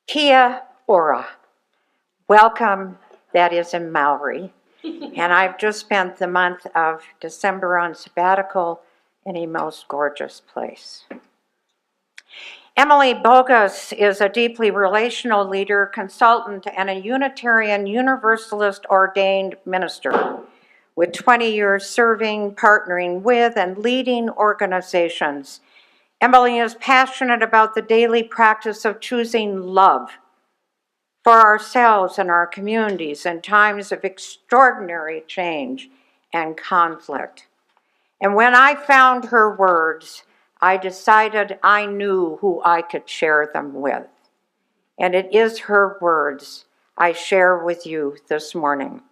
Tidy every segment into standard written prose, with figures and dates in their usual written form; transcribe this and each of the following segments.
Kia ora. Welcome, that is in Maori. And I've just spent the month of December on sabbatical in a most gorgeous place. Emily Bogus is a deeply relational leader, consultant, and a Unitarian Universalist ordained minister with 20 years serving, partnering with, and leading organizations. Emily is passionate about the daily practice of choosing love for ourselves and our communities in times of extraordinary change and conflict. And when I found her words, I decided I knew who I could share them with. And it is her words I share with you this morning.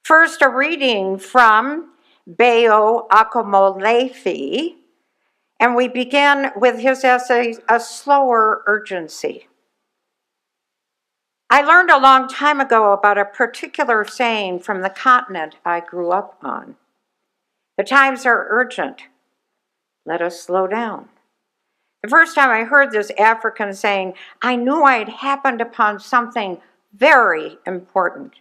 First, a reading from Bayo Akomolafe, and we begin with his essay, A Slower Urgency. I learned a long time ago about a particular saying from the continent I grew up on. The times are urgent. Let us slow down. The first time I heard this African saying, I knew I had happened upon something very important,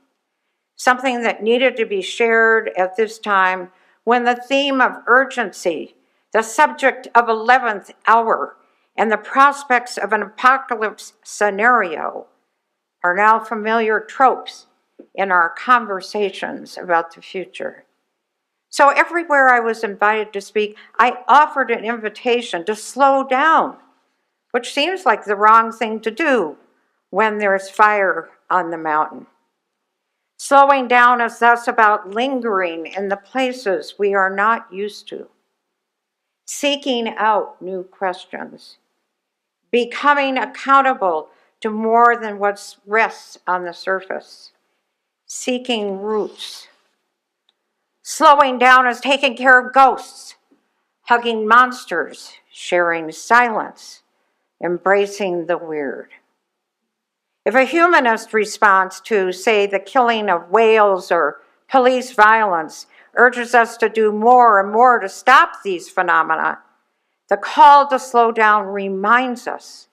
something that needed to be shared at this time when the theme of urgency, the subject of 11th hour, and the prospects of an apocalypse scenario are now familiar tropes in our conversations about the future. So everywhere I was invited to speak, I offered an invitation to slow down, which seems like the wrong thing to do when there's fire on the mountain. Slowing down is thus about lingering in the places we are not used to, seeking out new questions, becoming accountable to more than what rests on the surface, seeking roots. Slowing down is taking care of ghosts, hugging monsters, sharing silence, embracing the weird. If a humanist response to, say, the killing of whales or police violence urges us to do more and more to stop these phenomena, the call to slow down reminds us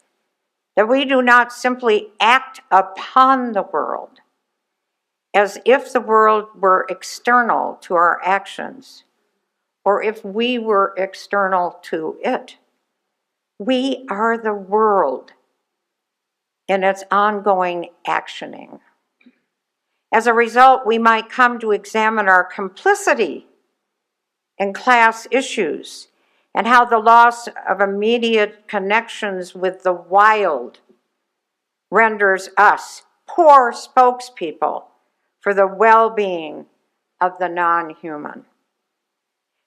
that we do not simply act upon the world as if the world were external to our actions, or if we were external to it. We are the world in its ongoing actioning. As a result, we might come to examine our complicity in class issues and how the loss of immediate connections with the wild renders us poor spokespeople for the well-being of the non-human.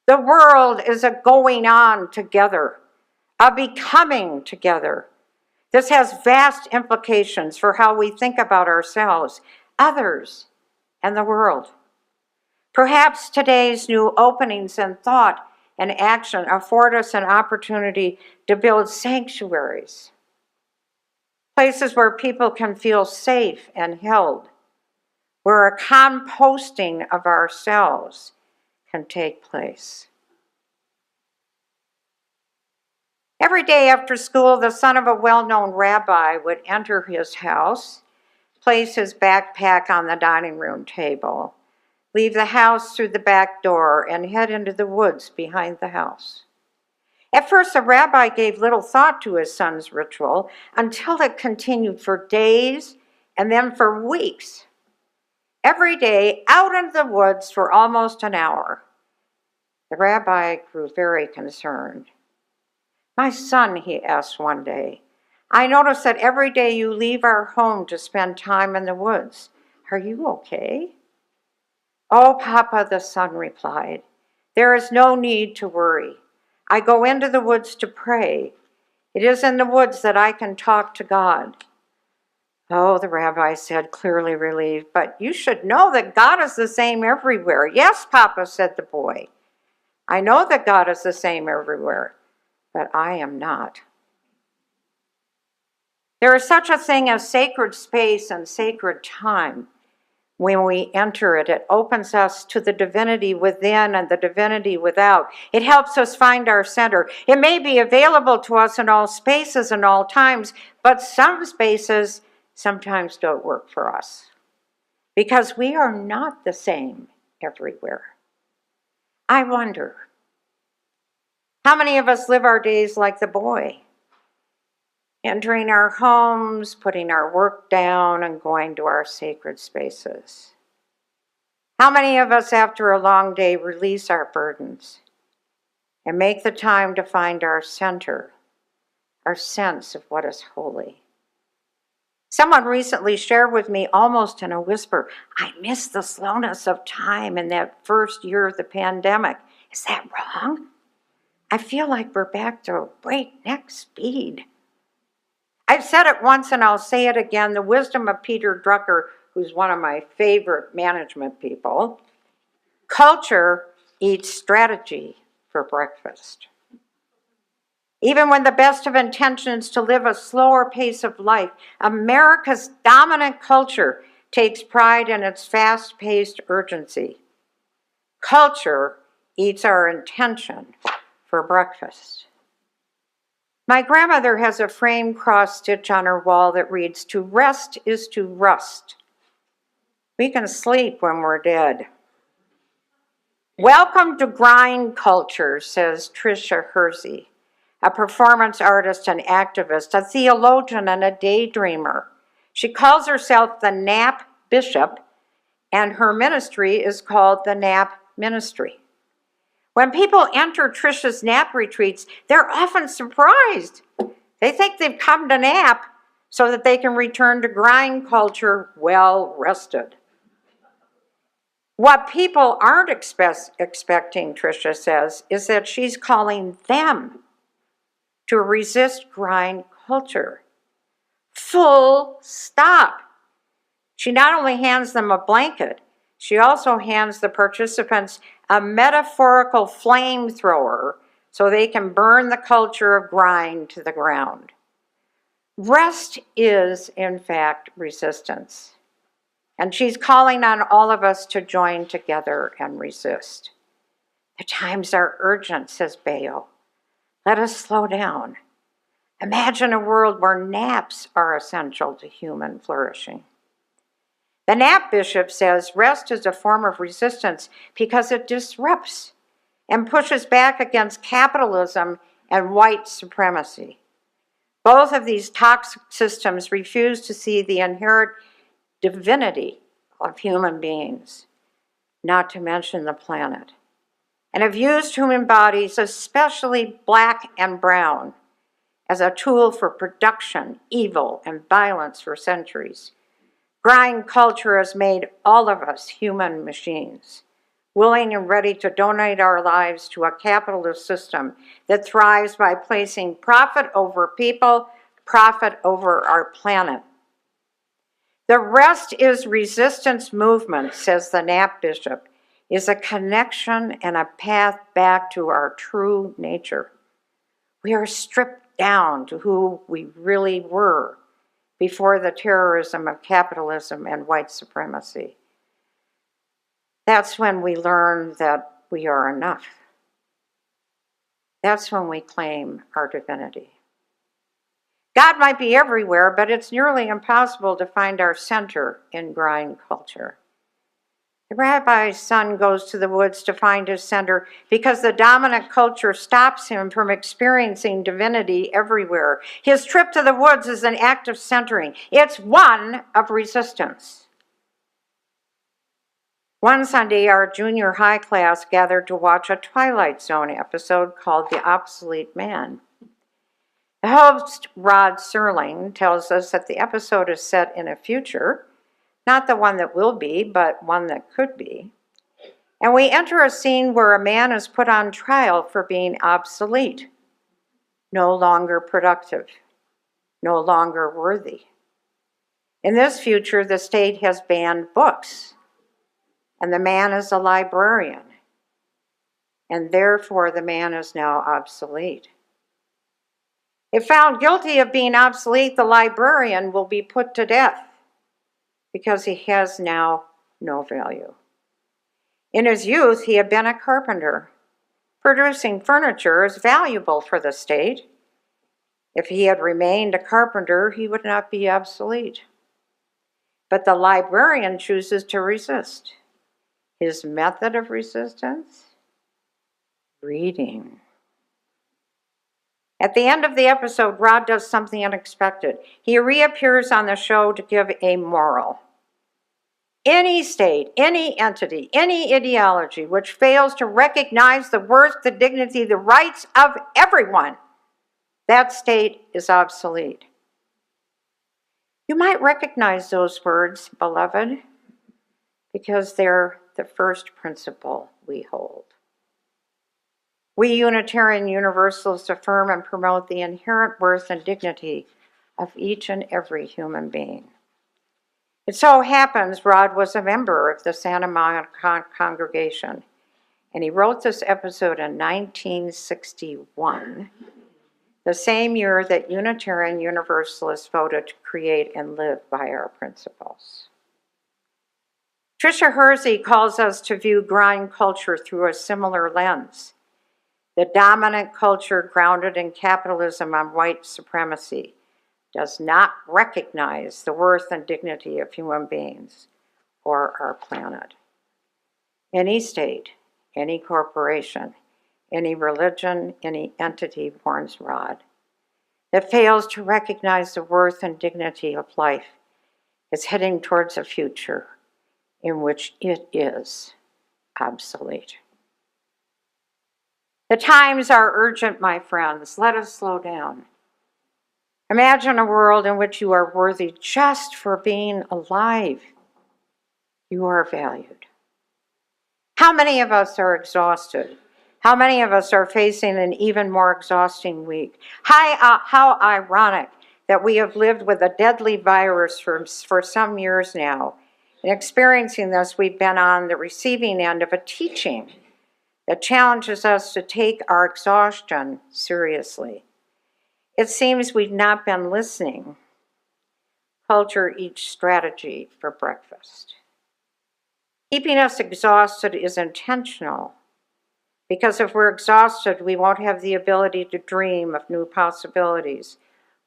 The world is a going on together, a becoming together. This has vast implications for how we think about ourselves, others, and the world. Perhaps today's new openings in thought and action afford us an opportunity to build sanctuaries, places where people can feel safe and held, where a composting of ourselves can take place. Every day after school, the son of a well-known rabbi would enter his house, place his backpack on the dining room table, leave the house through the back door, and head into the woods behind the house. At first, the rabbi gave little thought to his son's ritual until it continued for days and then for weeks. Every day, out into the woods for almost an hour. The rabbi grew very concerned. My son, he asked one day, I notice that every day you leave our home to spend time in the woods. Are you okay? Oh, Papa, the son replied, there is no need to worry. I go into the woods to pray. It is in the woods that I can talk to God. Oh, the rabbi said, clearly relieved, but you should know that God is the same everywhere. Yes, Papa, said the boy. I know that God is the same everywhere, but I am not. There is such a thing as sacred space and sacred time. When we enter it, it opens us to the divinity within and the divinity without. It helps us find our center. It may be available to us in all spaces and all times, but some spaces sometimes don't work for us because we are not the same everywhere. I wonder, how many of us live our days like the boy? Entering our homes, putting our work down, and going to our sacred spaces. How many of us, after a long day, release our burdens and make the time to find our center, our sense of what is holy? Someone recently shared with me, almost in a whisper, I miss the slowness of time in that first year of the pandemic. Is that wrong? I feel like we're back to breakneck speed. I've said it once and I'll say it again, the wisdom of Peter Drucker, who's one of my favorite management people. Culture eats strategy for breakfast. Even when the best of intentions to live a slower pace of life, America's dominant culture takes pride in its fast-paced urgency. Culture eats our intention for breakfast. My grandmother has a framed cross stitch on her wall that reads, "To rest is to rust. We can sleep when we're dead." Welcome to grind culture, says Tricia Hersey, a performance artist and activist, a theologian and a daydreamer. She calls herself the Nap Bishop, and her ministry is called the Nap Ministry. When people enter Tricia's nap retreats, they're often surprised. They think they've come to nap so that they can return to grind culture well rested. What people aren't expecting, Tricia says, is that she's calling them to resist grind culture. Full stop. She not only hands them a blanket, she also hands the participants a metaphorical flamethrower so they can burn the culture of grind to the ground. Rest is, in fact, resistance. And she's calling on all of us to join together and resist. The times are urgent, says Bayo. Let us slow down. Imagine a world where naps are essential to human flourishing. The Nap Bishop says rest is a form of resistance because it disrupts and pushes back against capitalism and white supremacy. Both of these toxic systems refuse to see the inherent divinity of human beings, not to mention the planet, and have used human bodies, especially black and brown, as a tool for production, evil, and violence for centuries. Grind culture has made all of us human machines, willing and ready to donate our lives to a capitalist system that thrives by placing profit over people, profit over our planet. The Rest is Resistance movement, says the Nap Bishop, is a connection and a path back to our true nature. We are stripped down to who we really were before the terrorism of capitalism and white supremacy. That's when we learn that we are enough. That's when we claim our divinity. God might be everywhere, but it's nearly impossible to find our center in grind culture. The rabbi's son goes to the woods to find his center because the dominant culture stops him from experiencing divinity everywhere. His trip to the woods is an act of centering. It's one of resistance. One Sunday, our junior high class gathered to watch a Twilight Zone episode called The Obsolete Man. The host, Rod Serling, tells us that the episode is set in a future, not the one that will be, but one that could be. And we enter a scene where a man is put on trial for being obsolete, no longer productive, no longer worthy. In this future, the state has banned books, and the man is a librarian, and therefore the man is now obsolete. If found guilty of being obsolete, the librarian will be put to death because he has now no value. In his youth, he had been a carpenter. Producing furniture is valuable for the state. If he had remained a carpenter, he would not be obsolete. But the librarian chooses to resist. His method of resistance? Reading. At the end of the episode, Rod does something unexpected. He reappears on the show to give a moral. Any state, any entity, any ideology which fails to recognize the worth, the dignity, the rights of everyone, that state is obsolete. You might recognize those words, beloved, because they're the first principle we hold. We Unitarian Universalists affirm and promote the inherent worth and dignity of each and every human being. It so happens Rod was a member of the Santa Monica congregation, and he wrote this episode in 1961, the same year that Unitarian Universalists voted to create and live by our principles. Tricia Hersey calls us to view grind culture through a similar lens. The dominant culture grounded in capitalism and white supremacy does not recognize the worth and dignity of human beings or our planet. Any state, any corporation, any religion, any entity, warns Rod, that fails to recognize the worth and dignity of life is heading towards a future in which it is obsolete. The times are urgent, my friends. Let us slow down. Imagine a world in which you are worthy just for being alive. You are valued. How many of us are exhausted? How many of us are facing an even more exhausting week? How ironic that we have lived with a deadly virus for some years now. In experiencing this, we've been on the receiving end of a teaching that challenges us to take our exhaustion seriously. It seems we've not been listening. Culture eats strategy for breakfast. Keeping us exhausted is intentional, because if we're exhausted, we won't have the ability to dream of new possibilities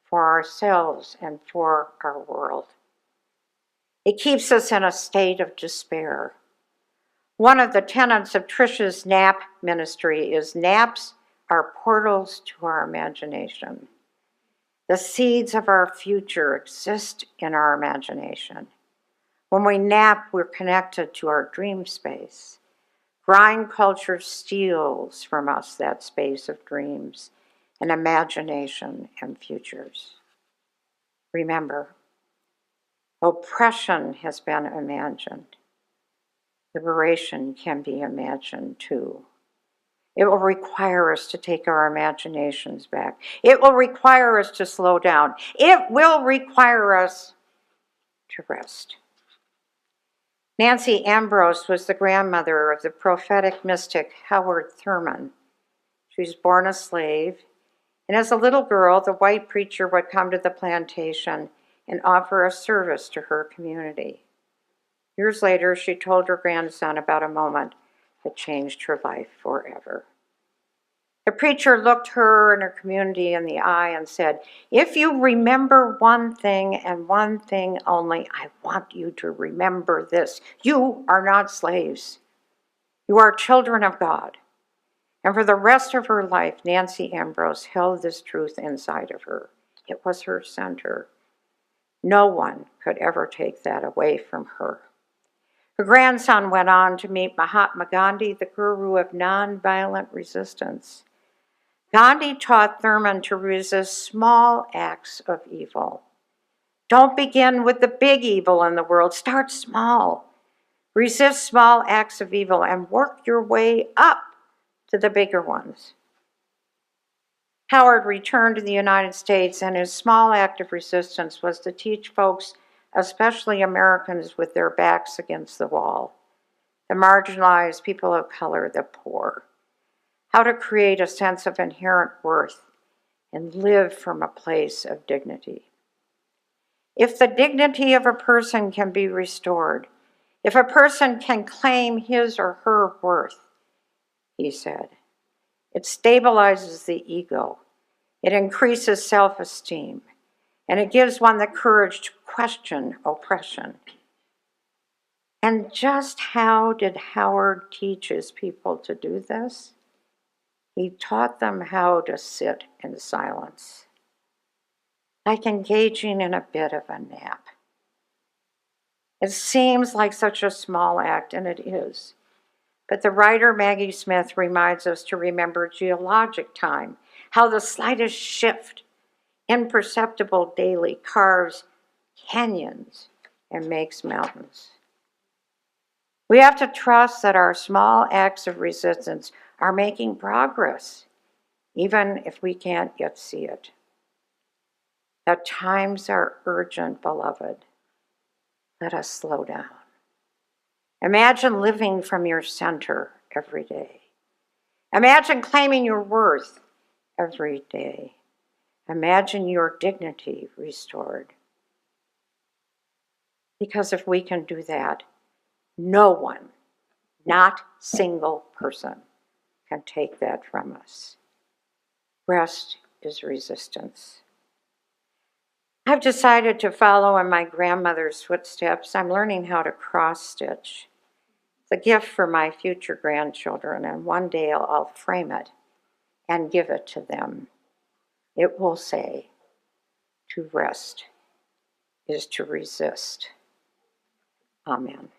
for ourselves and for our world. It keeps us in a state of despair. One of the tenets of Tricia's nap ministry is naps are portals to our imagination. The seeds of our future exist in our imagination. When we nap, we're connected to our dream space. Grind culture steals from us that space of dreams and imagination and futures. Remember, oppression has been imagined. Liberation can be imagined too. It will require us to take our imaginations back. It will require us to slow down. It will require us to rest. Nancy Ambrose was the grandmother of the prophetic mystic Howard Thurman. She was born a slave, and as a little girl, the white preacher would come to the plantation and offer a service to her community. Years later, she told her grandson about a moment that changed her life forever. The preacher looked her and her community in the eye and said, "If you remember one thing and one thing only, I want you to remember this. You are not slaves. You are children of God." And for the rest of her life, Nancy Ambrose held this truth inside of her. It was her center. No one could ever take that away from her. Her grandson went on to meet Mahatma Gandhi, the guru of nonviolent resistance. Gandhi taught Thurman to resist small acts of evil. Don't begin with the big evil in the world. Start small. Resist small acts of evil and work your way up to the bigger ones. Howard returned to the United States, and his small act of resistance was to teach folks, especially Americans with their backs against the wall, the marginalized, people of color, the poor, how to create a sense of inherent worth and live from a place of dignity. If the dignity of a person can be restored, If a person can claim his or her worth, he said, it stabilizes the ego, it increases self-esteem, and it gives one the courage to question oppression. And just how did Howard teach his people to do this? He taught them how to sit in silence, like engaging in a bit of a nap. It seems like such a small act, and it is. But the writer Maggie Smith reminds us to remember geologic time, how the slightest shift, imperceptible daily, carves canyons and makes mountains. We have to trust that our small acts of resistance are making progress, even if we can't yet see it. The times are urgent, beloved. Let us slow down. Imagine living from your center every day. Imagine claiming your worth every day. Imagine your dignity restored. Because if we can do that, no one, not single person, can take that from us. Rest is resistance. I've decided to follow in my grandmother's footsteps. I'm learning how to cross-stitch. It's a gift for my future grandchildren, and one day I'll frame it and give it to them. It will say, to rest is to resist. Amen.